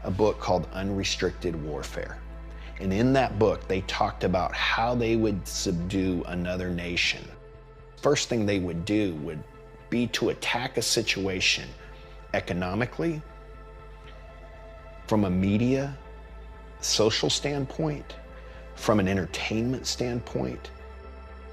a book called Unrestricted Warfare. And in that book, they talked about how they would subdue another nation. First thing they would do would be to attack a situation economically, from a media, social standpoint, from an entertainment standpoint.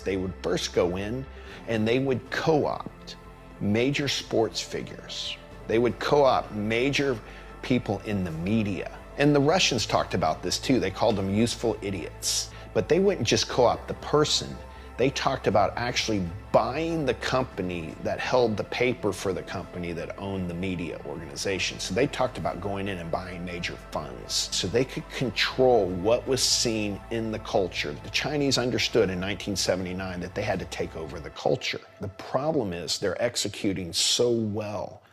They would first go in and they would co-opt major sports figures. They would co-opt major people in the media. And the Russians talked about this too. They called them useful idiots. But they wouldn't just co-opt the person. They talked about actually buying the company that held the paper for the company that owned the media organization. So they talked about going in and buying major funds so they could control what was seen in the culture. The Chinese understood in 1979 that they had to take over the culture. The problem is they're executing so well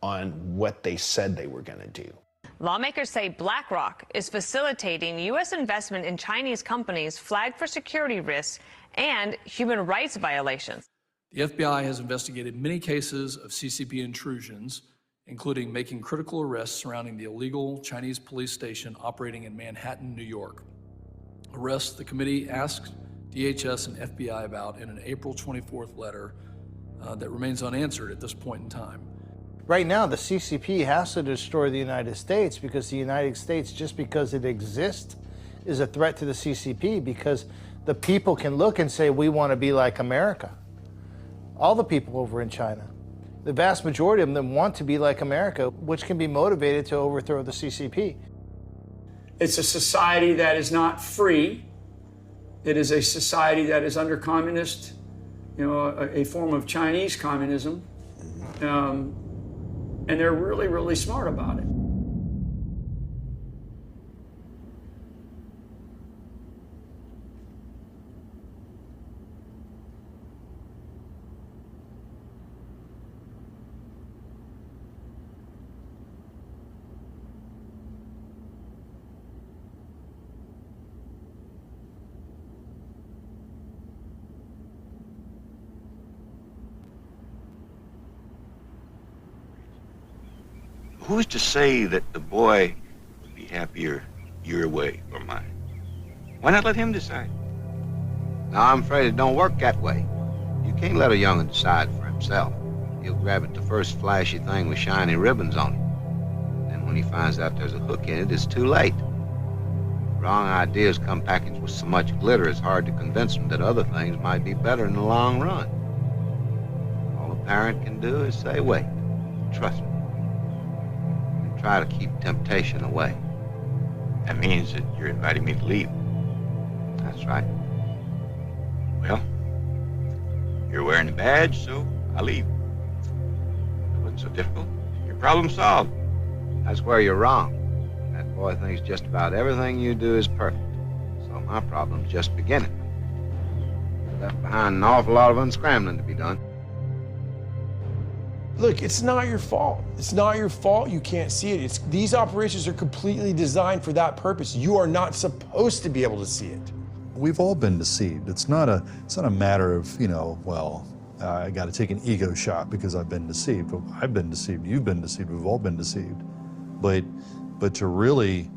on what they said they were going to do. Lawmakers say BlackRock is facilitating U.S. investment in Chinese companies flagged for security risks and human rights violations. The FBI has investigated many cases of CCP intrusions, including making critical arrests surrounding the illegal Chinese police station operating in Manhattan, New York. Arrests the committee asked DHS and FBI about in an April 24th letter that remains unanswered at this point in time. Right now, the CCP has to destroy the United States because the United States, just because it exists, is a threat to the CCP because the people can look and say, we want to be like America. All the people over in China, the vast majority of them want to be like America, which can be motivated to overthrow the CCP. It's a society that is not free. It is a society that is under communist, a form of Chinese communism. And they're really, really smart about it. Who's to say that the boy would be happier your way or mine? Why not let him decide? No, I'm afraid it don't work that way. You can't let a young'un decide for himself. He'll grab at the first flashy thing with shiny ribbons on it. Then when he finds out there's a hook in it, it's too late. Wrong ideas come packaged with so much glitter, it's hard to convince them that other things might be better in the long run. All a parent can do is say, wait, trust me. Try to keep temptation away. That means that you're inviting me to leave. That's right. Well, you're wearing the badge, so I'll leave. It wasn't so difficult. Your problem solved. That's where you're wrong. That boy thinks just about everything you do is perfect. So my problem's just beginning. Left behind an awful lot of unscrambling to be done. Look, it's not your fault. It's not your fault you can't see it. These operations are completely designed for that purpose. You are not supposed to be able to see it. We've all been deceived. It's not a matter of, well, I got to take an ego shot because I've been deceived. Well, I've been deceived. You've been deceived. We've all been deceived. But to really,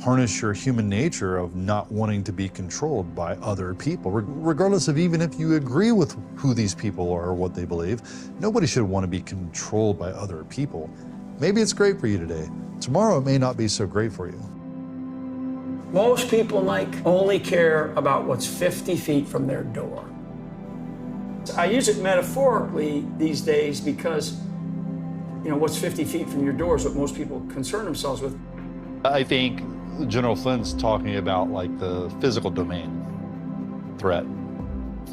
harness your human nature of not wanting to be controlled by other people, regardless of even if you agree with who these people are or what they believe. Nobody should want to be controlled by other people. Maybe it's great for you today. Tomorrow it may not be so great for you. Most people, Mike, only care about what's 50 feet from their door. I use it metaphorically these days because, what's 50 feet from your door is what most people concern themselves with. I think General Flynn's talking about like the physical domain threat.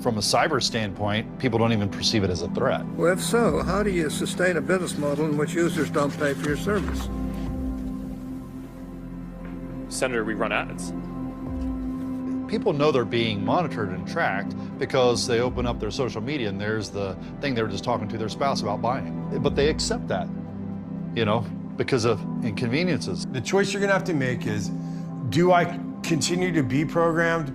From a cyber standpoint, people don't even perceive it as a threat. Well, if so, how do you sustain a business model in which users don't pay for your service? Senator, we run ads. People know they're being monitored and tracked because they open up their social media and there's the thing they were just talking to their spouse about buying. But they accept that, because of inconveniences. The choice you're gonna have to make is, do I continue to be programmed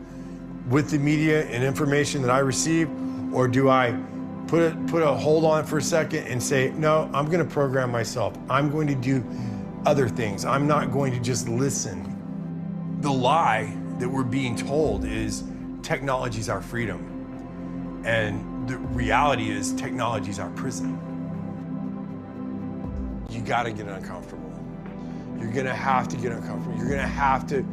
with the media and information that I receive, or do I put a hold on it for a second and say, no, I'm gonna program myself. I'm going to do other things. I'm not going to just listen. The lie that we're being told is technology's our freedom. And the reality is technology's our prison. You gotta get uncomfortable. You're gonna have to get uncomfortable. You're gonna have to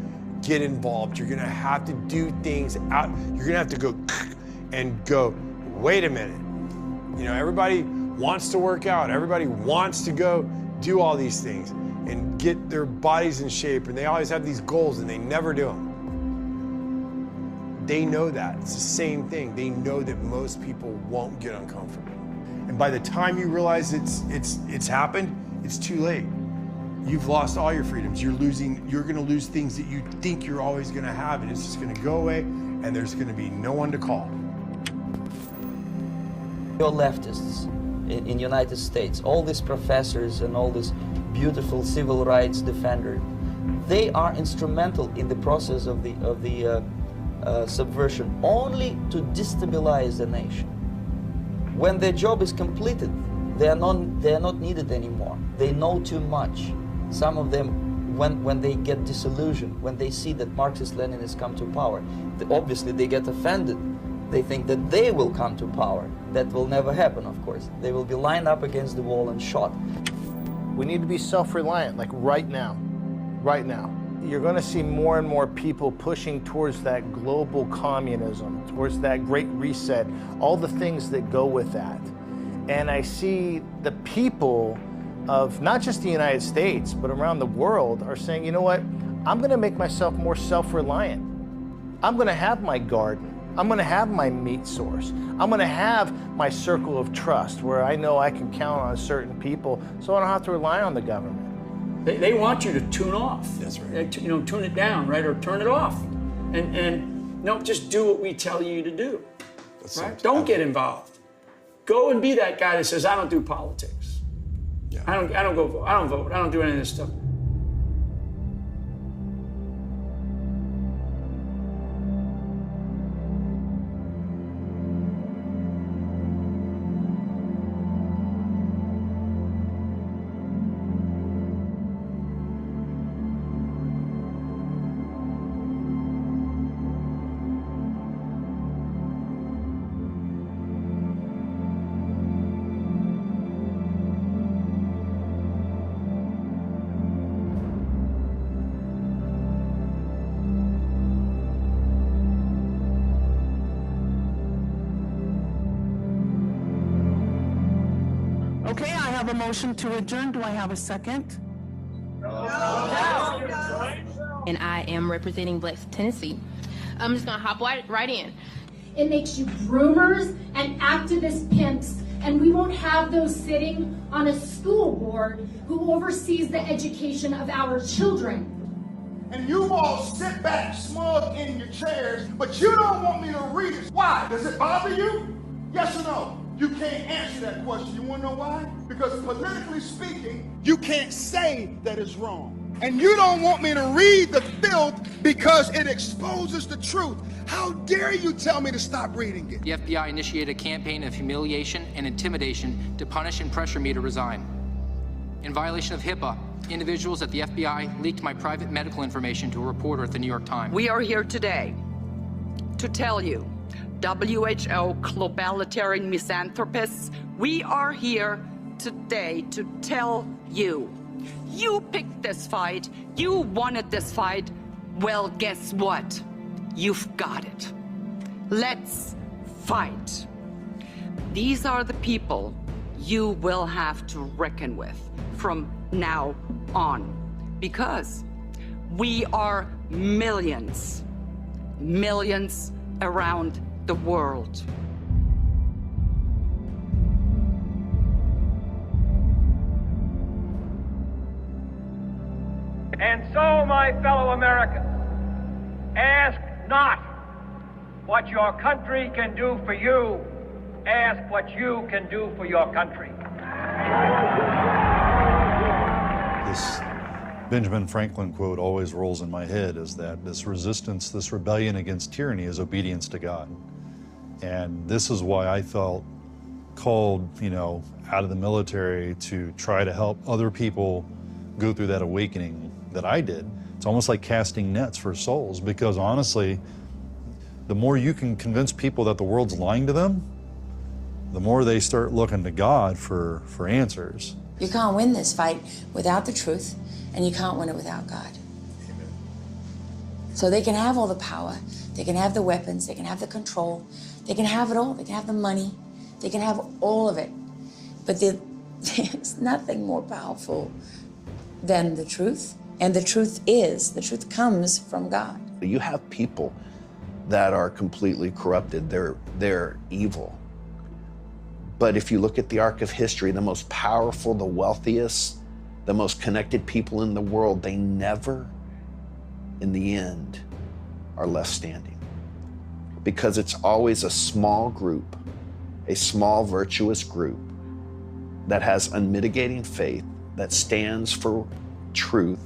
get involved. You're gonna have to do things out. You're gonna have to go and go, wait a minute. Everybody wants to work out. Everybody wants to go do all these things and get their bodies in shape, and they always have these goals and they never do them. They know that. It's the same thing. They know that most people won't get uncomfortable. And by the time you realize it's happened, it's too late. You've lost all your freedoms. You're gonna lose things that you think you're always gonna have, and it's just gonna go away, and there's gonna be no one to call. Your leftists in the United States, all these professors and all these beautiful civil rights defenders, they are instrumental in the process of the subversion only to destabilize the nation. When their job is completed, they are not needed anymore. They know too much. Some of them, when they get disillusioned, when they see that Marxist-Leninists come to power, obviously they get offended. They think that they will come to power. That will never happen, of course. They will be lined up against the wall and shot. We need to be self-reliant, like right now. Right now. You're going to see more and more people pushing towards that global communism, towards that great reset, all the things that go with that. And I see the people of not just the United States, but around the world are saying, you know what, I'm going to make myself more self-reliant. I'm going to have my garden. I'm going to have my meat source. I'm going to have my circle of trust where I know I can count on certain people so I don't have to rely on the government. They want you to tune off. That's right. Tune it down, right, or turn it off, and no, just do what we tell you to do. Right? Don't get involved. Go and be that guy that says, I don't do politics. Yeah. I don't vote. I don't do any of this stuff. Okay, I have a motion to adjourn. Do I have a second? And I am representing Blackson, Tennessee. I'm just gonna hop right in. It makes you groomers and activist pimps, and we won't have those sitting on a school board who oversees the education of our children. and you all sit back smug in your chairs, but you don't want me to read it. Why? Does it bother you? Yes or no? You can't answer that question. You want to know why? Because politically speaking, you can't say that it's wrong. And you don't want me to read the filth because it exposes the truth. How dare you tell me to stop reading it? The FBI initiated a campaign of humiliation and intimidation to punish and pressure me to resign. In violation of HIPAA, individuals at the FBI leaked my private medical information to a reporter at the New York Times. We are here today to tell you, WHO globalitarian misanthropists, we are here today to tell you, you picked this fight, you wanted this fight, well, guess what? You've got it. Let's fight. These are the people you will have to reckon with from now on, because we are millions around the world. And so, my fellow Americans, ask not what your country can do for you, ask what you can do for your country. This Benjamin Franklin quote always rolls in my head, is that this resistance, this rebellion against tyranny is obedience to God. And this is why I felt called, out of the military to try to help other people go through that awakening that I did. It's almost like casting nets for souls, because honestly, the more you can convince people that the world's lying to them, the more they start looking to God for answers. You can't win this fight without the truth, and you can't win it without God. So they can have all the power, they can have the weapons, they can have the control, they can have it all, they can have the money, they can have all of it. But there's nothing more powerful than the truth. And the truth comes from God. You have people that are completely corrupted, they're evil. But if you look at the arc of history, the most powerful, the wealthiest, the most connected people in the world, they never, in the end, are left standing. Because it's always a small group, a small virtuous group that has unmitigating faith, that stands for truth,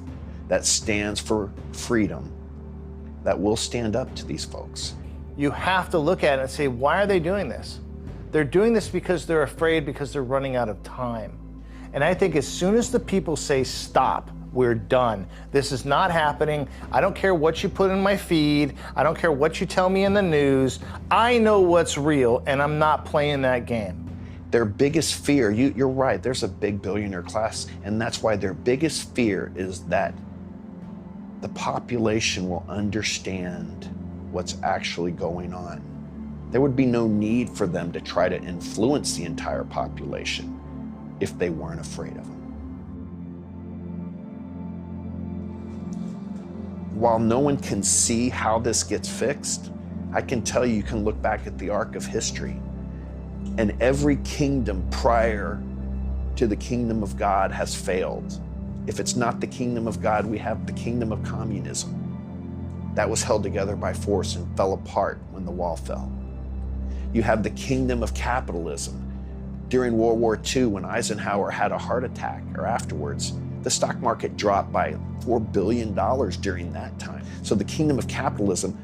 that stands for freedom, that will stand up to these folks. You have to look at it and say, why are they doing this? They're doing this because they're afraid, because they're running out of time. And I think as soon as the people say, stop, we're done. This is not happening. I don't care what you put in my feed. I don't care what you tell me in the news. I know what's real, and I'm not playing that game. Their biggest fear, you're right, there's a big billionaire class, and that's why their biggest fear is that the population will understand what's actually going on. There would be no need for them to try to influence the entire population if they weren't afraid of them. While no one can see how this gets fixed, I can tell you can look back at the arc of history, and every kingdom prior to the kingdom of God has failed. If it's not the kingdom of God, we have the kingdom of communism. That was held together by force and fell apart when the wall fell. You have the kingdom of capitalism. During World War II, when Eisenhower had a heart attack, or afterwards, the stock market dropped by $4 billion during that time. So the kingdom of capitalism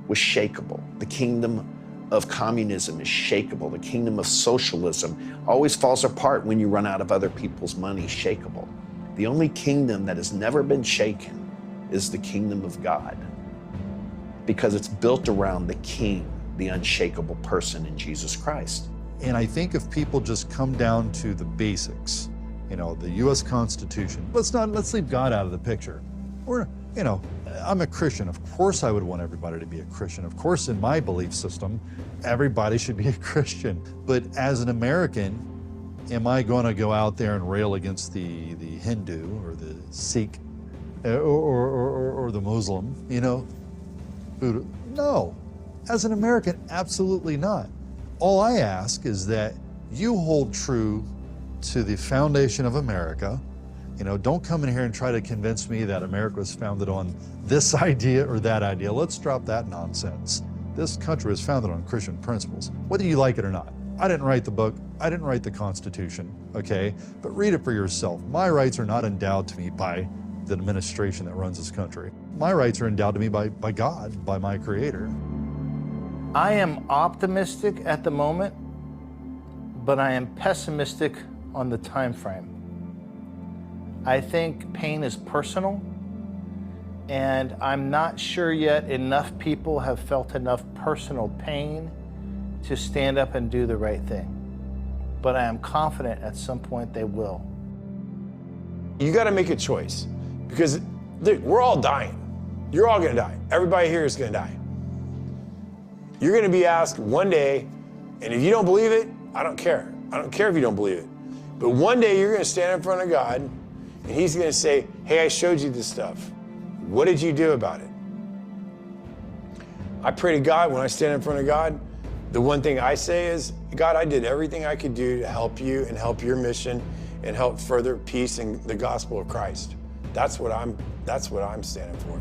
was shakeable. The kingdom of communism is shakeable. The kingdom of socialism always falls apart when you run out of other people's money, shakeable. The only kingdom that has never been shaken is the kingdom of God, because it's built around the king, the unshakable person in Jesus Christ. And I think if people just come down to the basics, the U.S. Constitution, let's leave God out of the picture. I'm a Christian. Of course I would want everybody to be a Christian. Of course, in my belief system, everybody should be a Christian. But as an American, am I going to go out there and rail against the Hindu or the Sikh or the Muslim, Buddha? No. As an American, absolutely not. All I ask is that you hold true to the foundation of America, You know, don't come in here and try to convince me that America was founded on this idea or that idea. Let's drop that nonsense. This country was founded on Christian principles, whether you like it or not. I didn't write the book. I didn't write the Constitution, okay? But read it for yourself. My rights are not endowed to me by the administration that runs this country. My rights are endowed to me by God, by my Creator. I am optimistic at the moment, but I am pessimistic on the time frame. I think pain is personal, and I'm not sure yet enough people have felt enough personal pain to stand up and do the right thing. But I am confident at some point they will. You got to make a choice, because look, we're all dying. You're all going to die. Everybody here is going to die. You're going to be asked one day, and if you don't believe it, I don't care. I don't care if you don't believe it. But one day you're going to stand in front of God, and He's going to say, hey, I showed you this stuff. What did you do about it? I pray to God when I stand in front of God, the one thing I say is, God, I did everything I could do to help you and help your mission and help further peace and the gospel of Christ. That's what I'm standing for.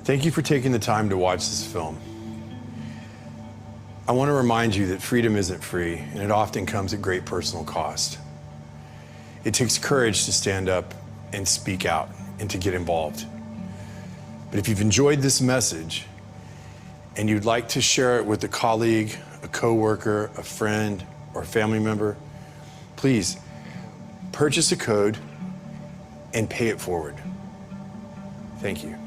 Thank you for taking the time to watch this film. I want to remind you that freedom isn't free, and it often comes at great personal cost. It takes courage to stand up and speak out and to get involved. But if you've enjoyed this message and you'd like to share it with a colleague, a coworker, a friend, or a family member, please purchase a code and pay it forward. Thank you.